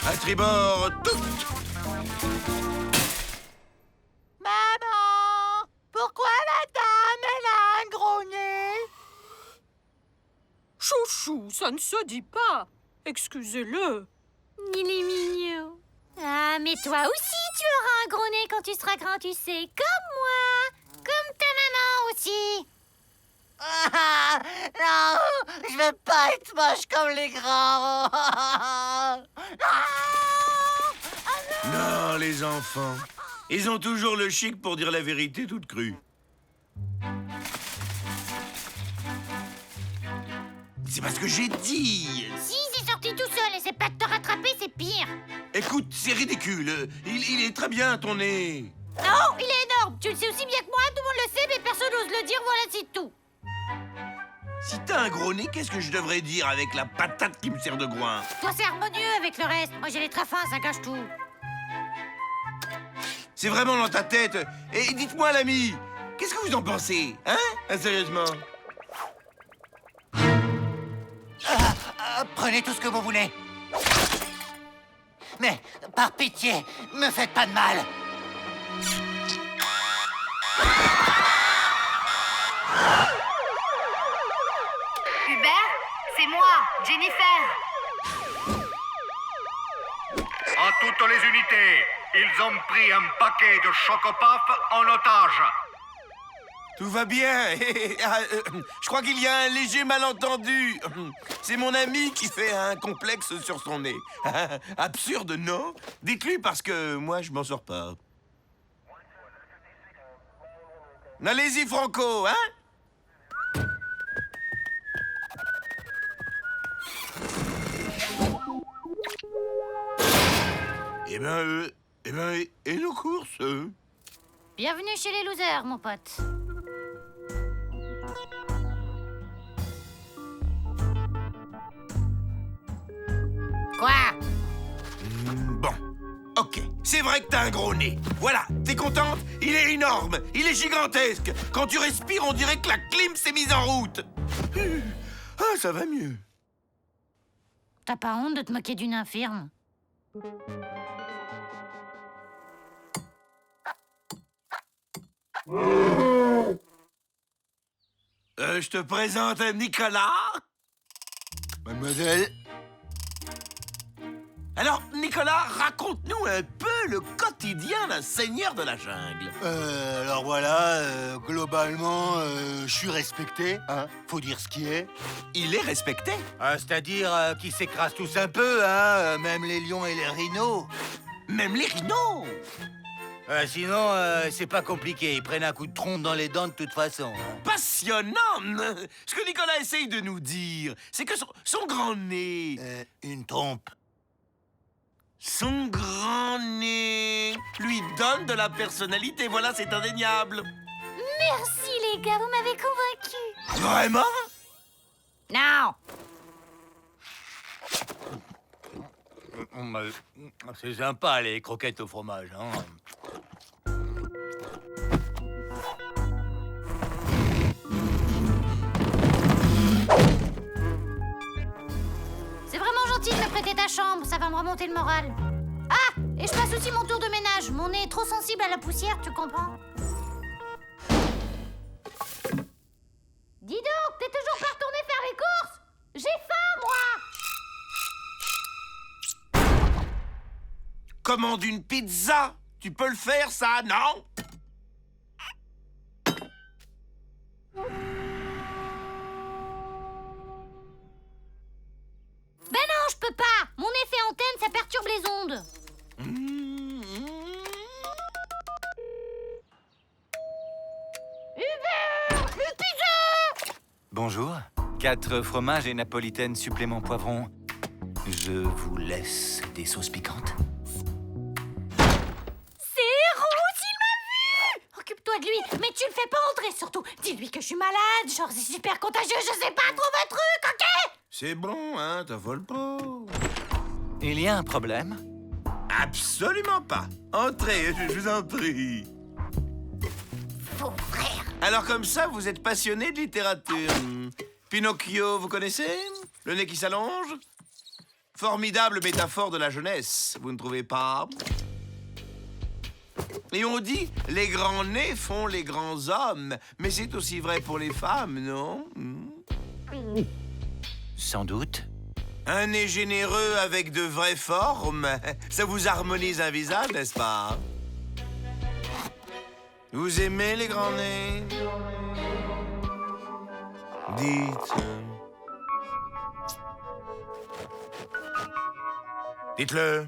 À tribord, toutes. Maman! Pourquoi la dame, elle a un gros nez? Chouchou, ça ne se dit pas. Excusez-le. Il est mignon. Ah, mais toi aussi, tu auras un gros nez quand tu seras grand, tu sais. Comme moi. Comme ta maman aussi. Ah, non, je veux pas être moche comme les grands. Non, les enfants. Ils ont toujours le chic pour dire la vérité toute crue. C'est pas ce que j'ai dit. Si, c'est sorti tout seul, et c'est pas de te rattraper, c'est pire. Écoute, c'est ridicule. Il est très bien, ton nez. Non, il est énorme. Tu le sais aussi bien que moi, tout le monde le sait, mais personne n'ose le dire, voilà, c'est tout. Si t'as un gros nez, qu'est-ce que je devrais dire avec la patate qui me sert de groin? Toi, c'est harmonieux avec le reste. Moi, j'ai les très fins, ça gâche tout. C'est vraiment dans ta tête. Et dites-moi, l'ami, qu'est-ce que vous en pensez? Hein? Sérieusement? Prenez tout ce que vous voulez. Mais, par pitié, me faites pas de mal. Hubert, c'est moi, Jennifer. À toutes les unités, ils ont pris un paquet de Chocopuff en otage. Tout va bien. Je crois qu'il y a un léger malentendu. C'est mon ami qui fait un complexe sur son nez. Absurde, non? Dites-lui parce que moi, je m'en sors pas. Allez-y, Franco, hein? Eh ben, et nos courses? Bienvenue chez les losers, mon pote. Quoi? Bon, ok. C'est vrai que t'as un gros nez. Voilà, t'es contente? Il est énorme, il est gigantesque. Quand tu respires, on dirait que la clim s'est mise en route. Ah, ça va mieux. T'as pas honte de te moquer d'une infirme? Je te présente Nicolas. Mademoiselle. Alors, Nicolas, raconte-nous un peu le quotidien d'un seigneur de la jungle. Alors voilà, globalement, je suis respecté, hein, faut dire ce qui est. Il est respecté. C'est-à-dire qu'ils s'écrasent tous un peu, hein, même les lions et les rhinos. Même les rhinos. Sinon, c'est pas compliqué, ils prennent un coup de trompe dans les dents de toute façon. Hein. Passionnant. Ce que Nicolas essaye de nous dire, c'est que son grand nez... Une trompe. Son grand nez lui donne de la personnalité, voilà, c'est indéniable. Merci, les gars, vous m'avez convaincu. Vraiment? Non. C'est sympa, les croquettes au fromage, hein. C'est vraiment gentil de me prêter ta chambre, ça va me remonter le moral. Ah, et je passe aussi mon tour de ménage. Mon nez est trop sensible à la poussière, tu comprends? Dis donc, t'es toujours pas retourné faire les courses? J'ai faim, moi. Commande une pizza. Tu peux le faire, ça, non? Ben non, je peux pas. Mon effet antenne, ça perturbe les ondes. Hubert, une pizza! Bonjour. 4 fromages et napolitaine supplément poivron. Je vous laisse des sauces piquantes. C'est Rose, il m'a vu! Occupe-toi de lui, mais tu le fais pas entrer surtout. Dis-lui que je suis malade, genre c'est super contagieux, je sais pas, trouve un truc, ok? C'est bon, hein, t'affoles pas. Il y a un problème? Absolument pas. Entrez, je vous en prie. Faux frère. Alors comme ça, vous êtes passionné de littérature. Pinocchio, vous connaissez? Le nez qui s'allonge? Formidable métaphore de la jeunesse, vous ne trouvez pas? Et on dit, les grands nez font les grands hommes. Mais c'est aussi vrai pour les femmes, non? Sans doute. Un nez généreux avec de vraies formes, ça vous harmonise un visage, n'est-ce pas? Vous aimez les grands nez? Dites. Dites-le.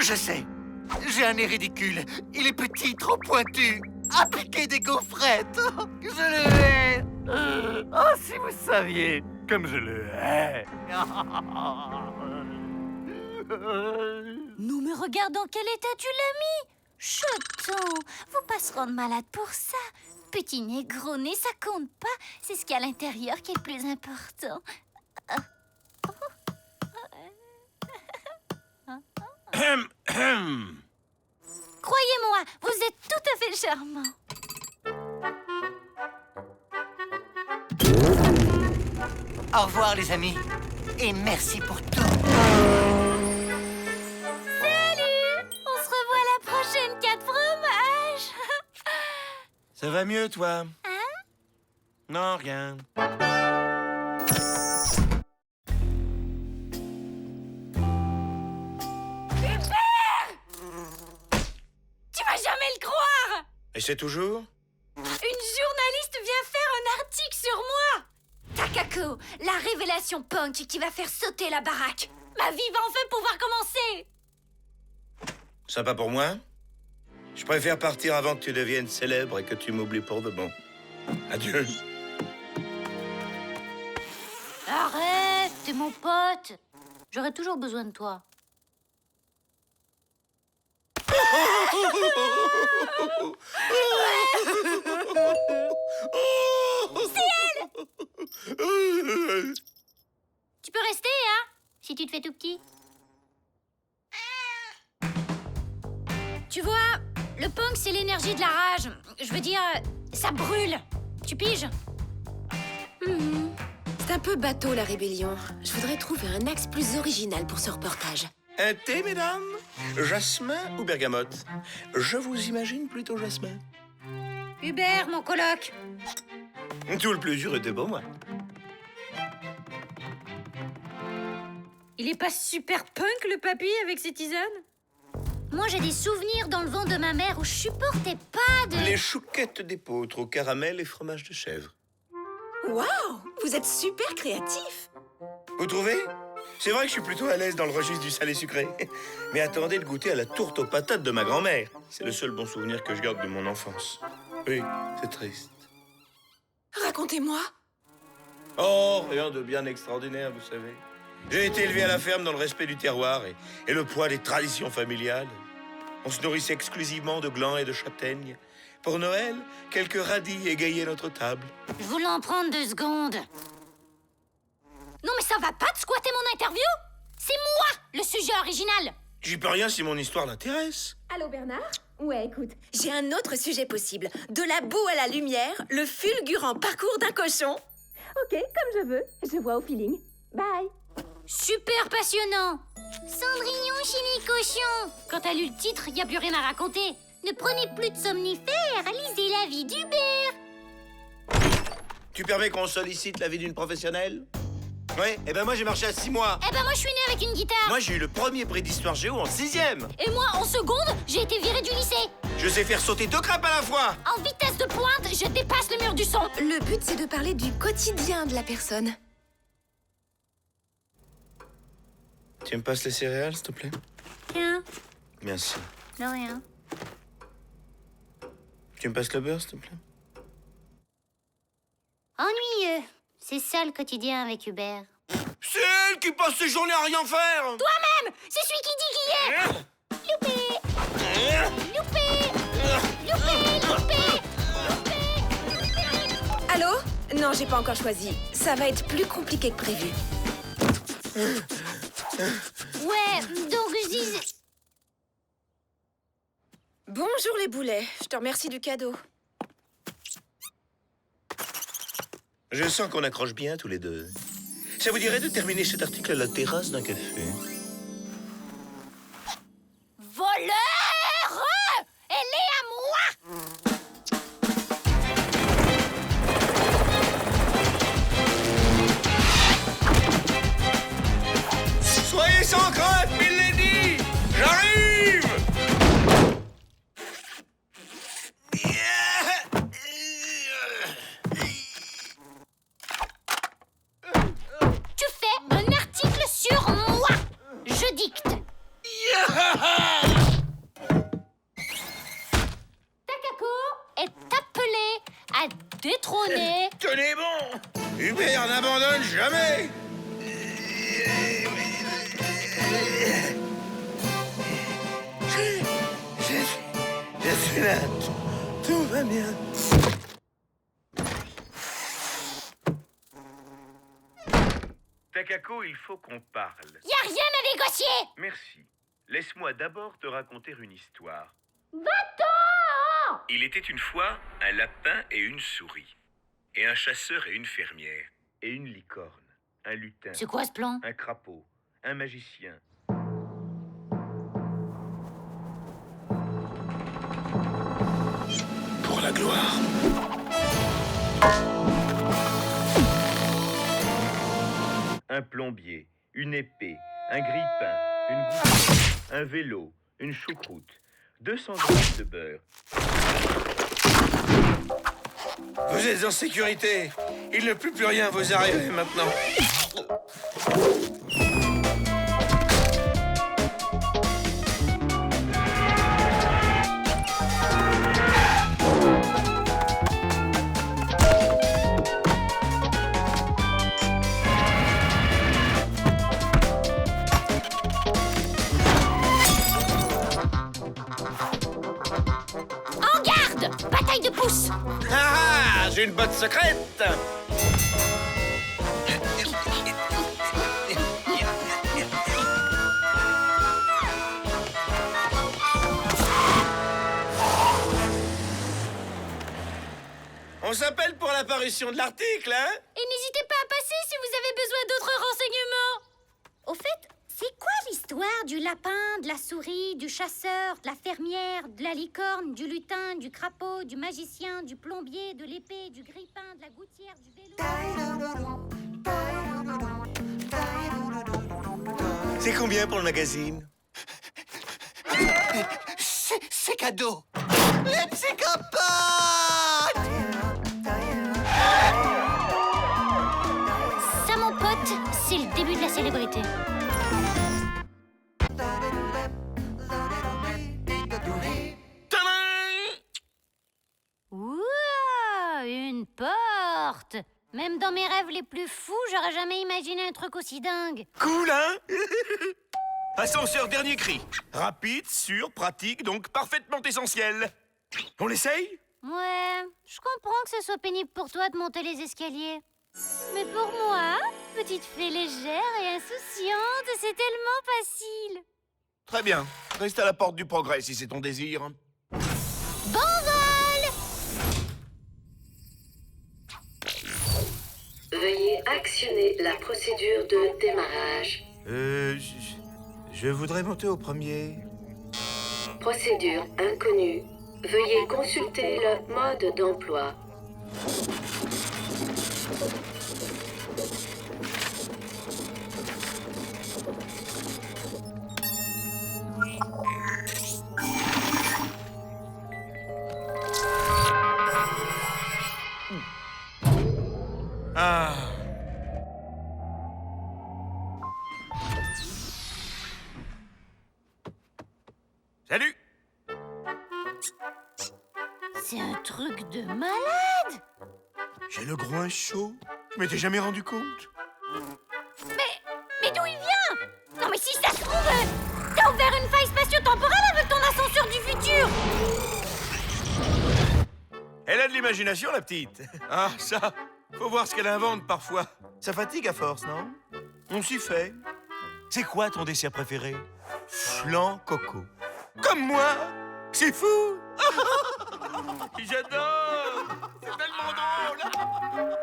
Je sais. J'ai un nez ridicule. Il est petit, trop pointu. À piquer des gaufrettes. Je le hais. Oh, si vous saviez comme je le hais. Nous me regarde dans quel état tu l'as mis. Chuton, faut pas se rendre malade pour ça. Petit nez, gros nez, ça compte pas. C'est ce qu'il y a à l'intérieur qui est le plus important. Croyez-moi, vous êtes tout à fait charmant. Au revoir, les amis. Et merci pour tout. Salut! On se revoit la prochaine 4 fromages. Ça va mieux, toi? Hein? Non, rien. Tu vas jamais le croire! Et c'est toujours? Une journaliste vient faire un article sur moi! Takako, la révélation punk qui va faire sauter la baraque. Ma vie va enfin pouvoir commencer! Sympa pour moi. Je préfère partir avant que tu deviennes célèbre et que tu m'oublies pour de bon. Adieu. Arrête, t'es mon pote. J'aurai toujours besoin de toi. Tu peux rester, hein, si tu te fais tout petit. Tu vois, le punk, c'est l'énergie de la rage. Je veux dire, ça brûle. Tu piges? C'est un peu bateau, la rébellion. Je voudrais trouver un axe plus original pour ce reportage. Un thé, mesdames? Jasmin ou bergamote? Je vous imagine plutôt jasmin. Hubert, mon coloc. Tout le plaisir était pour moi. Il est pas super punk, le papy, avec ses tisanes? Moi, j'ai des souvenirs dans le vent de ma mère où je supportais pas de... Les chouquettes d'épeautre au caramel et fromage de chèvre. Waouh! Vous êtes super créatif! Vous trouvez? C'est vrai que je suis plutôt à l'aise dans le registre du salé sucré. Mais attendez de goûter à la tourte aux patates de ma grand-mère. C'est le seul bon souvenir que je garde de mon enfance. Oui, c'est triste. Racontez-moi! Oh, rien de bien extraordinaire, vous savez. J'ai été élevé à la ferme dans le respect du terroir et le poids des traditions familiales. On se nourrissait exclusivement de glands et de châtaignes. Pour Noël, quelques radis égayaient notre table. Je voulais en prendre 2 secondes. Non, mais ça va pas de squatter mon interview? C'est moi, le sujet original. J'y peux rien si mon histoire l'intéresse. Allô, Bernard? Ouais, écoute, j'ai un autre sujet possible. De la boue à la lumière, le fulgurant parcours d'un cochon. Ok, comme je veux. Je vois au feeling. Bye. Super passionnant. Cendrillon chez les cochons. Quand t'as lu le titre, y a plus rien à raconter. Ne prenez plus de somnifères, lisez la vie d'Hubert. Tu permets qu'on sollicite l'avis d'une professionnelle? Oui, et ben moi j'ai marché à 6 mois. Eh ben moi je suis née avec une guitare. Moi j'ai eu le premier prix d'histoire géo en 6e. Et moi en seconde, j'ai été virée du lycée. Je sais faire sauter 2 crêpes à la fois. En vitesse de pointe, je dépasse le mur du son. Le but, c'est de parler du quotidien de la personne. Tu me passes les céréales, s'il te plaît? Tiens, Merci. de rien. Tu me passes le beurre, s'il te plaît? Ennuyeux. C'est ça le quotidien avec Hubert. C'est elle qui passe ses journées à rien faire. Toi-même, c'est celui qui dit qui est. Loupé. Allô? Non, j'ai pas encore choisi. Ça va être plus compliqué que prévu. Ouais, donc je disais... Bonjour les boulets. Je te remercie du cadeau. Je sens qu'on accroche bien tous les deux. Ça vous dirait de terminer cet article à la terrasse d'un café? Voleur! Elle est à moi! Soyez sans crainte, Milady! J'arrive! Tu fais un article sur moi! Je dicte. Takako est appelé à détrôner. Tenez bon! Hubert n'abandonne jamais! Je suis là. Tout va bien. Takako, il faut qu'on parle. Y a rien à négocier! Merci. Laisse-moi d'abord te raconter une histoire. Va-t'en! Il était une fois un lapin et une souris. Et un chasseur et une fermière. Et une licorne. Un lutin. C'est quoi ce plan? Un crapaud. Un magicien. Pour la gloire. Un plombier. Une épée. Un grille-pain. Une gouttière. Un vélo. Une choucroute. 200 grammes de beurre. Vous êtes en sécurité. Il ne peut plus rien vous arriver maintenant. En garde! Bataille de pouces! Ah, j'ai une botte secrète. On s'appelle pour l'apparition de l'article, hein? Et n'hésitez pas à passer si vous avez besoin d'autres renseignements. Au fait, c'est quoi l'histoire du lapin, de la souris, du chasseur, de la fermière, de la licorne, du lutin, du crapaud, du magicien, du plombier, de l'épée, du grille-pain, de la gouttière, du vélo? C'est combien pour le magazine? C'est cadeau. Les psychopathes! Ça, mon pote, c'est le début de la célébrité. Tadam! Ouah, une porte! Même dans mes rêves les plus fous, j'aurais jamais imaginé un truc aussi dingue. Cool, hein? Ascenseur dernier cri. Rapide, sûr, pratique, donc parfaitement essentiel. On l'essaye? Ouais, je comprends que ce soit pénible pour toi de monter les escaliers. Mais pour moi, petite fée légère et insouciante, c'est tellement facile. Très bien. Reste à la porte du progrès si c'est ton désir. Bon vol! Veuillez actionner la procédure de démarrage. Je voudrais monter au premier. Procédure inconnue. Veuillez consulter le mode d'emploi. Ah. Salut. C'est un truc de malade! J'ai le groin chaud. Je m'étais jamais rendu compte. Mais d'où il vient? Non mais si ça se trouve, t'as ouvert une faille spatio-temporelle avec ton ascenseur du futur! Elle a de l'imagination, la petite. Ah, ça, faut voir ce qu'elle invente parfois. Ça fatigue à force, non? On s'y fait. C'est quoi ton dessert préféré? Flan coco. Comme moi? C'est fou! J'adore! C'est tellement drôle!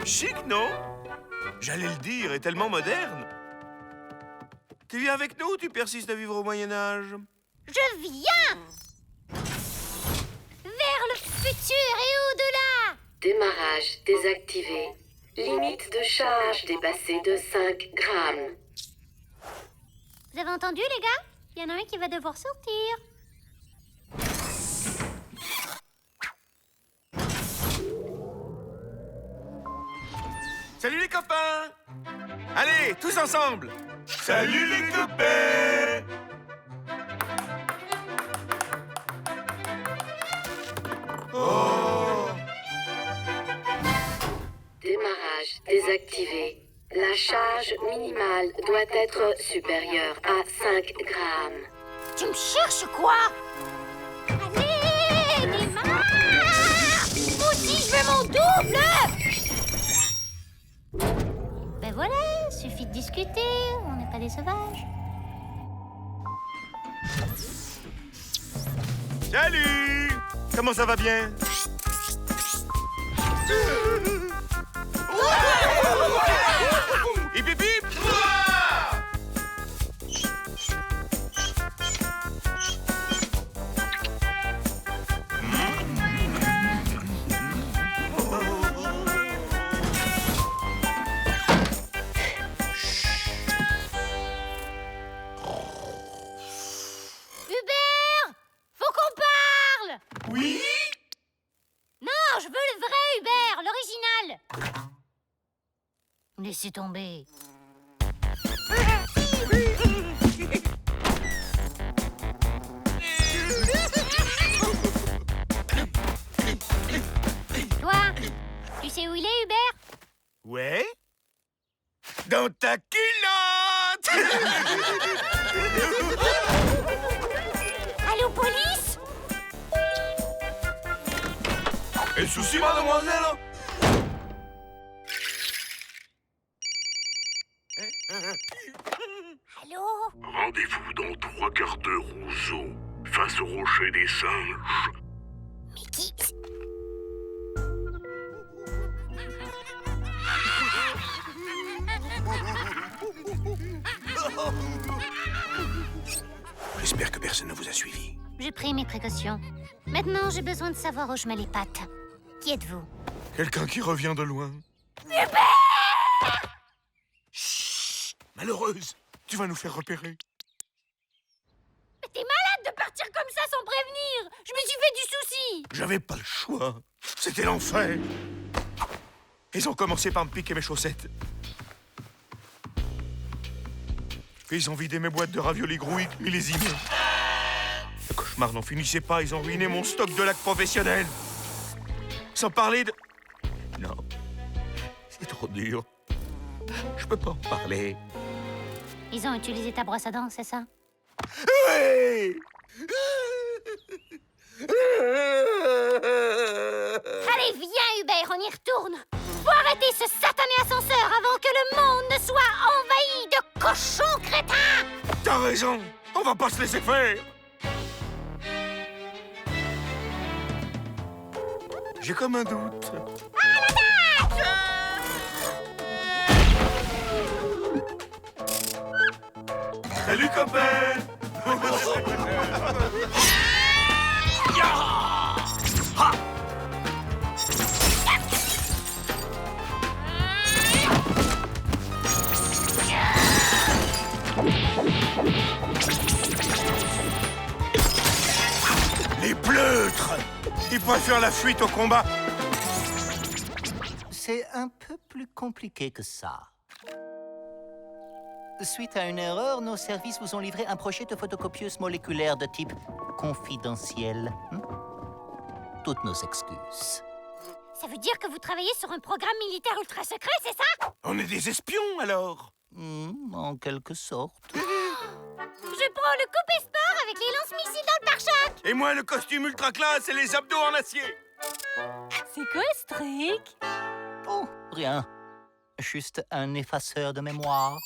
Chic, non? J'allais le dire, et tellement moderne. Tu viens avec nous ou tu persistes à vivre au Moyen-Âge? Je viens vers le futur et au-delà. Démarrage désactivé. Limite de charge dépassée de 5 grammes. Vous avez entendu, les gars? Il y en a un qui va devoir sortir. Salut les copains! Allez, tous ensemble! Salut les copains! Oh! Démarrage désactivé. La charge minimale doit être supérieure à 5 grammes. Tu me cherches quoi? Allez, démarre! Moi aussi, je veux mon double! Ben voilà, suffit de discuter, on n'est pas des sauvages. Salut! Comment ça va bien? Hip hip hip! Hubert! Faut qu'on parle! Oui? Non, je veux le vrai Hubert, l'original! Laissez tomber. Toi, tu sais où il est, Hubert? Ouais? Dans ta culotte! Allô, police? Et le souci, mademoiselle? Allô? Rendez-vous dans 3 quarts d'heure au zoo, face au rocher des singes. Mais qui... J'espère que personne ne vous a suivi. J'ai pris mes précautions. Maintenant, j'ai besoin de savoir où je mets les pattes. Qui êtes-vous? Quelqu'un qui revient de loin. Chut! Malheureuse, tu vas nous faire repérer. Mais t'es malade de partir comme ça sans prévenir! Je me suis fait du souci! J'avais pas le choix. C'était l'enfer. Ils ont commencé par me piquer mes chaussettes. Puis ils ont vidé mes boîtes de raviolis grouilles millésimés. Le cauchemar n'en finissait pas. Ils ont ruiné mon stock de lac professionnel. Sans parler de... Non. C'est trop dur. Je peux pas en parler. Ils ont utilisé ta brosse à dents, c'est ça? Oui! Allez, viens, Hubert, on y retourne! Faut arrêter ce satané ascenseur avant que le monde ne soit envahi de cochons crétins! T'as raison! On va pas se laisser faire! J'ai comme un doute. Salut, copain! Les pleutres! Ils préfèrent la fuite au combat. C'est un peu plus compliqué que ça. Suite à une erreur, nos services vous ont livré un projet de photocopieuse moléculaire de type confidentiel. Toutes nos excuses. Ça veut dire que vous travaillez sur un programme militaire ultra secret, c'est ça? On est des espions, alors? En quelque sorte. Je prends le coupé sport avec les lance-missiles dans le pare-choc! Et moi, le costume ultra classe et les abdos en acier. C'est quoi ce truc? Oh, rien. Juste un effaceur de mémoire.